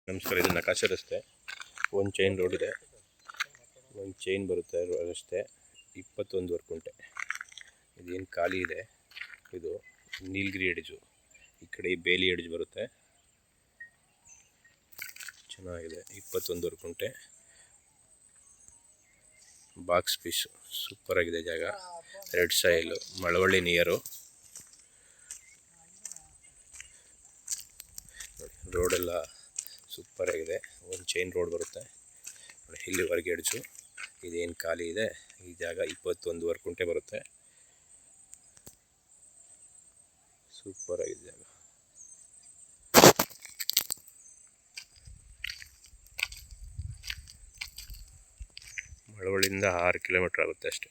ನಮಸ್ಕಾರ. ಇದು ನಕಾಶೆ ರಸ್ತೆ. ಒಂದು ಚೈನ್ ರೋಡ್ ಇದೆ, ಒಂದು ಚೈನ್ ಬರುತ್ತೆ ರಸ್ತೆ. 21 ಕುಂಟೆ. ಇದೇನು ಖಾಲಿ ಇದೆ. ಇದು ನೀಲಗಿರಿ ಎಡ್ಜು. ಈ ಕಡೆ ಬೇಲಿ ಎಡ್ಜ್ ಬರುತ್ತೆ. ಚೆನ್ನಾಗಿದೆ. 21 ಕುಂಟೆ. ಬಾಕ್ಸ್ ಪೀಸು ಸೂಪರ್ ಆಗಿದೆ ಜಾಗ. Red soil, Malavalli near. ರೋಡೆಲ್ಲ ಸೂಪರ್ ಆಗಿದೆ. ಒಂದು ಚೈನ್ ರೋಡ್ ಬರುತ್ತೆ. ಇಲ್ಲಿವರೆಗೆ ಎಡ್ಜು. ಇದೇನು ಖಾಲಿ ಇದೆ ಈ ಜಾಗ 21 ಕುಂಟೆ ಬರುತ್ತೆ. ಸೂಪರ್ ಆಗಿದೆ ಜಾಗ. ಮಳವಳ್ಳಿಯಿಂದ 6 ಕಿಲೋಮೀಟ್ರ್ ಆಗುತ್ತೆ ಅಷ್ಟೇ.